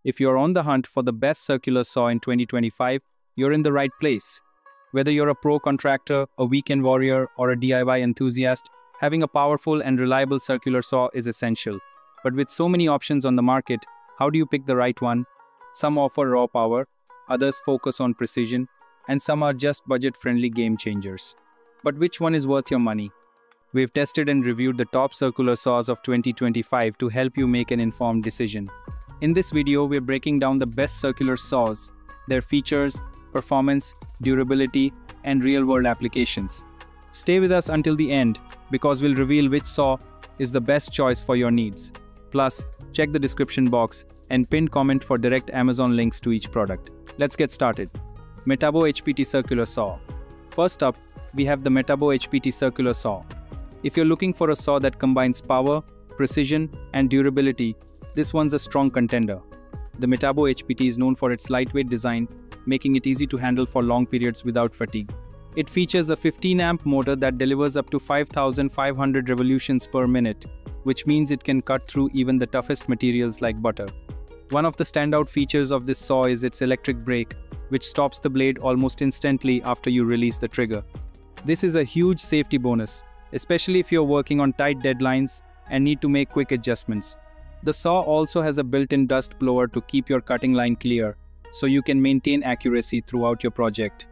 If you're on the hunt for the best circular saw in 2025, you're in the right place. Whether you're a pro contractor, a weekend warrior, or a DIY enthusiast, having a powerful and reliable circular saw is essential. But with so many options on the market, how do you pick the right one? Some offer raw power, others focus on precision, and some are just budget-friendly game changers. But which one is worth your money? We've tested and reviewed the top circular saws of 2025 to help you make an informed decision. In this video, we're breaking down the best circular saws, their features, performance, durability, and real-world applications. Stay with us until the end, because we'll reveal which saw is the best choice for your needs. Plus, check the description box and pinned comment for direct Amazon links to each product. Let's get started. Metabo HPT Circular Saw. First up, we have the Metabo HPT Circular Saw. If you're looking for a saw that combines power, precision, and durability, this one's a strong contender. The Metabo HPT is known for its lightweight design, making it easy to handle for long periods without fatigue. It features a 15-amp motor that delivers up to 5,500 revolutions per minute, which means it can cut through even the toughest materials like butter. One of the standout features of this saw is its electric brake, which stops the blade almost instantly after you release the trigger. This is a huge safety bonus, especially if you're working on tight deadlines and need to make quick adjustments. The saw also has a built-in dust blower to keep your cutting line clear, so you can maintain accuracy throughout your project.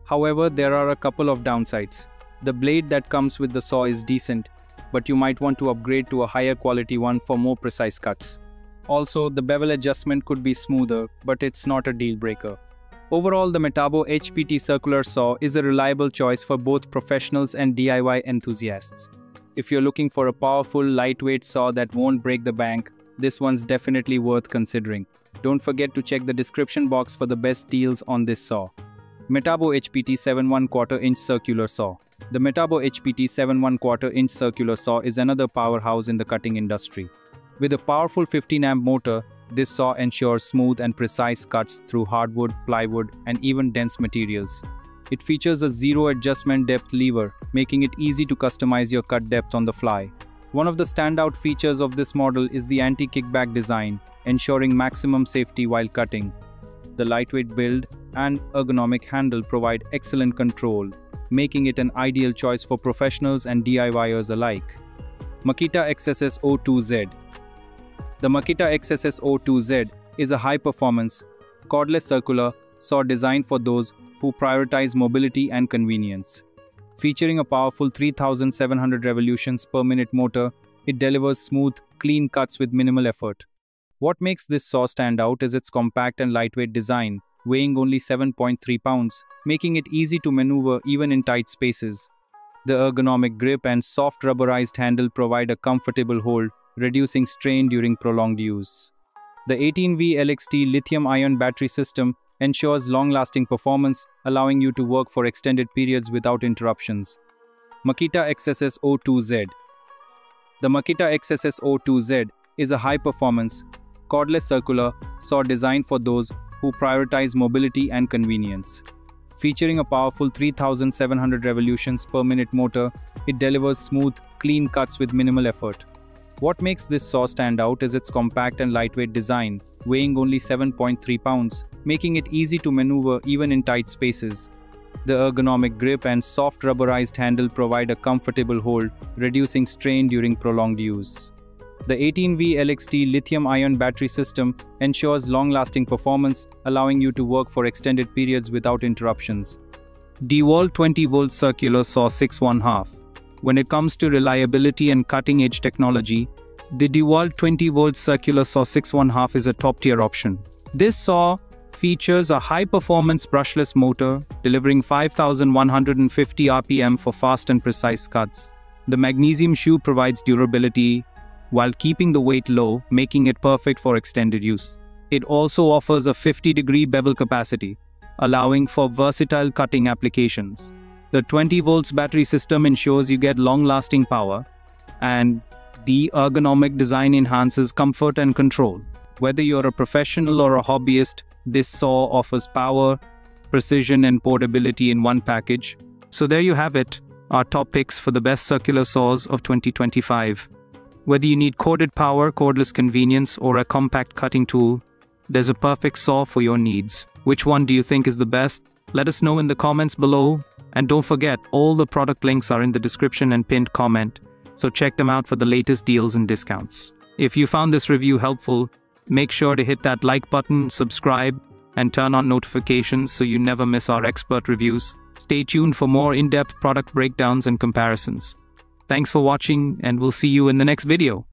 However, there are a couple of downsides. The blade that comes with the saw is decent, but you might want to upgrade to a higher quality one for more precise cuts. Also, the bevel adjustment could be smoother, but it's not a deal breaker. Overall, the Metabo HPT Circular Saw is a reliable choice for both professionals and DIY enthusiasts. If you're looking for a powerful, lightweight saw that won't break the bank, this one's definitely worth considering. Don't forget to check the description box for the best deals on this saw. Metabo HPT 7¼ inch Circular Saw. The Metabo HPT 7¼ inch Circular Saw is another powerhouse in the cutting industry. With a powerful 15-amp motor, this saw ensures smooth and precise cuts through hardwood, plywood, and even dense materials. It features a zero-adjustment depth lever, making it easy to customize your cut depth on the fly. One of the standout features of this model is the anti-kickback design, ensuring maximum safety while cutting. The lightweight build and ergonomic handle provide excellent control, making it an ideal choice for professionals and DIYers alike. Makita XSS-02Z. The Makita XSS-02Z is a high-performance, cordless circular saw designed for those who prioritize mobility and convenience. Featuring a powerful 3,700 revolutions per minute motor, it delivers smooth, clean cuts with minimal effort. What makes this saw stand out is its compact and lightweight design, weighing only 7.3 pounds, making it easy to maneuver even in tight spaces. The ergonomic grip and soft rubberized handle provide a comfortable hold, reducing strain during prolonged use. The 18V LXT lithium-ion battery system ensures long-lasting performance, allowing you to work for extended periods without interruptions. Makita XSS-02Z. The Makita XSS-02Z is a high-performance, cordless circular saw designed for those who prioritize mobility and convenience. Featuring a powerful 3,700 revolutions per minute motor, it delivers smooth, clean cuts with minimal effort. What makes this saw stand out is its compact and lightweight design, weighing only 7.3 pounds, making it easy to maneuver even in tight spaces. The ergonomic grip and soft rubberized handle provide a comfortable hold, reducing strain during prolonged use. The 18V LXT lithium-ion battery system ensures long-lasting performance, allowing you to work for extended periods without interruptions. DeWalt 20V Circular Saw 6½ When it comes to reliability and cutting-edge technology, the DeWalt 20V Circular Saw 6½ is a top-tier option. This saw features a high-performance brushless motor, delivering 5,150 RPM for fast and precise cuts. The magnesium shoe provides durability while keeping the weight low, making it perfect for extended use. It also offers a 50-degree bevel capacity, allowing for versatile cutting applications. The 20V battery system ensures you get long-lasting power, and the ergonomic design enhances comfort and control. Whether you're a professional or a hobbyist, this saw offers power, precision, and portability in one package. So there you have it, our top picks for the best circular saws of 2025. Whether you need corded power, cordless convenience, or a compact cutting tool, There's a perfect saw for your needs. Which one do you think is the best? Let us know in the comments below. And don't forget, all the product links are in the description and pinned comment, so check them out for the latest deals and discounts. If you found this review helpful, make sure to hit that like button, subscribe, and turn on notifications so you never miss our expert reviews. Stay tuned for more in-depth product breakdowns and comparisons. Thanks for watching, and we'll see you in the next video.